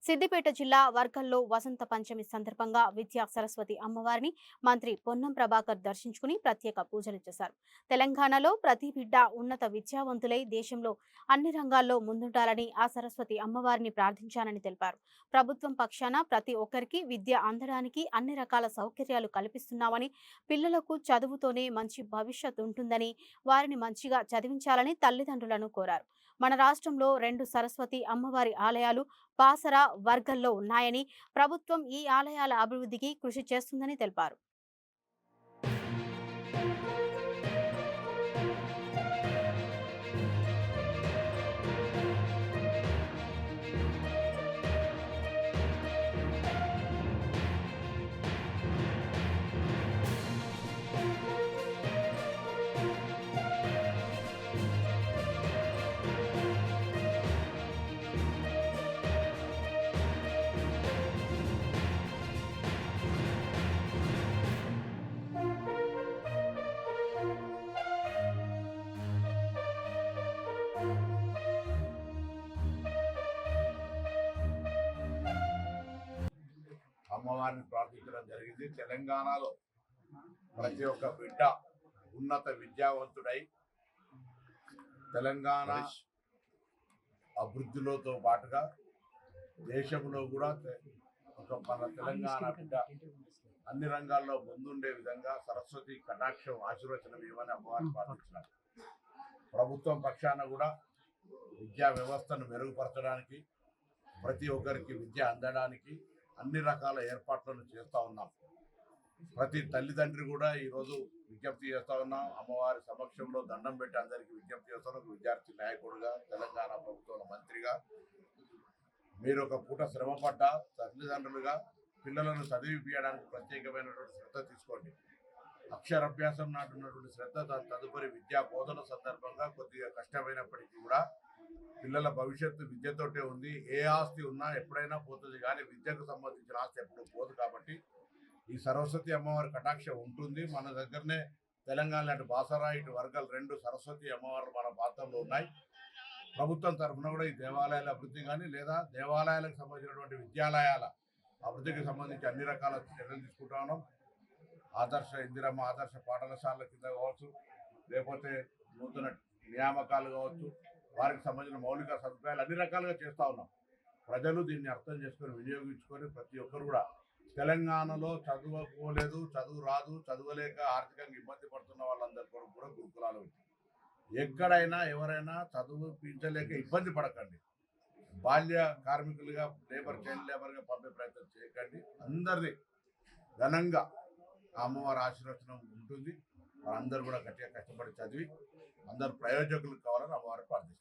సిద్దిపేట జిల్లా వర్గంలో వసంత పంచమి సందర్భంగా విద్యా సరస్వతి అమ్మవారిని మంత్రి పొన్నం ప్రభాకర్ దర్శించుకుని ప్రత్యేక పూజలు చేశారు. తెలంగాణలో ప్రతి బిడ్డ ఉన్నత విద్యావంతులై దేశంలో అన్ని రంగాల్లో ముందుండాలని ఆ సరస్వతి అమ్మవారిని ప్రార్థించానని తెలిపారు. ప్రభుత్వం పక్షాన ప్రతి ఒక్కరికి విద్య అందడానికి అన్ని రకాల సౌకర్యాలు కల్పిస్తున్నామని, పిల్లలకు చదువుతోనే మంచి భవిష్యత్ ఉంటుందని, వారిని మంచిగా చదివించాలని తల్లిదండ్రులను కోరారు. మన రాష్ట్రంలో 2 సరస్వతి అమ్మవారి ఆలయాలు బాసర, వర్గల్లో ఉన్నాయని, ప్రభుత్వం ఈ ఆలయాల అభివృద్ధికి కృషి చేస్తుందని తెలిపారు. అమ్మవారిని ప్రార్థించడం జరిగింది. తెలంగాణలో ప్రతి ఒక్క బిడ్డ ఉన్నత విద్యావంతుడై తెలంగాణ అభివృద్ధిలోతో పాటుగా దేశంలో కూడా మన తెలంగాణ బిడ్డ అన్ని రంగాల్లో ముందుండే విధంగా సరస్వతి కటాక్షం ఆశీర్వచనం ఇవ్వని అమ్మవారిని ప్రార్థించినారు. ప్రభుత్వం పక్షాన కూడా విద్యా వ్యవస్థను మెరుగుపరచడానికి, ప్రతి ఒక్కరికి విద్య అందడానికి అన్ని రకాల ఏర్పాట్లను చేస్తూ ఉన్నాం. ప్రతి తల్లిదండ్రి కూడా ఈరోజు విజ్ఞప్తి చేస్తూ ఉన్నాం. అమ్మవారి సమక్షంలో దండం పెట్టి అందరికీ విజ్ఞప్తి చేస్తాను. ఒక విద్యార్థి నాయకుడిగా, తెలంగాణ ప్రభుత్వంలో మంత్రిగా, మీరు ఒక పూట శ్రమపడ్డ తల్లిదండ్రులుగా పిల్లలను చదివిపించడానికి ప్రత్యేకమైనటువంటి శ్రద్ధ తీసుకోండి. అక్షరాభ్యాసం నాటున్నటువంటి శ్రద్ధ తదుపరి విద్యా బోధన సందర్భంగా కొద్దిగా కష్టమైనప్పటికీ కూడా పిల్లల భవిష్యత్తు విద్యతోటే ఉంది. ఏ ఆస్తి ఉన్నా ఎప్పుడైనా పోతుంది, కానీ విద్యకు సంబంధించిన ఆస్తి ఎప్పుడు పోదు. కాబట్టి ఈ సరస్వతి అమ్మవారి కటాక్షం ఉంటుంది. మన దగ్గరనే తెలంగాణ లాంటి బాసరా, ఇటు వర్గాలు 2 సరస్వతి అమ్మవారు మన ప్రాంతంలో ఉన్నాయి. ప్రభుత్వం తరఫున కూడా ఈ దేవాలయాల అభివృద్ధి కానీ, లేదా దేవాలయాలకు సంబంధించినటువంటి విద్యాలయాల అభివృద్ధికి సంబంధించి అన్ని రకాల చర్యలు తీసుకుంటా ఉన్నాం. ఆదర్శ ఇందిరమ్మ ఆదర్శ పాఠశాలల కింద కావచ్చు, లేకపోతే నూతన నియామకాలు కావచ్చు, వారికి సంబంధించిన మౌలిక సదుపాయాలు అన్ని రకాలుగా చేస్తూ ఉన్నాం. ప్రజలు దీన్ని అర్థం చేసుకొని వినియోగించుకొని ప్రతి ఒక్కరు కూడా తెలంగాణలో చదువుకోలేదు, చదువు రాదు, చదవలేక ఆర్థికంగా ఇబ్బంది పడుతున్న వాళ్ళందరి కొరకు కూడా గురుకులాలు ఎక్కడైనా ఎవరైనా చదువుపించలేక ఇబ్బంది పడకండి. బాల్య కార్మికులుగా చైల్డ్ లేబర్గా పంపే ప్రయత్నం చేయకండి. అందరినీ ఘనంగా అమ్మవారి ఆశీర్వచనం ఉంటుంది. వారందరూ కూడా గట్టిగా కష్టపడి చదివి అందరు ప్రయోజకులు కావాలని అమ్మవారు ప్రార్థిస్తారు.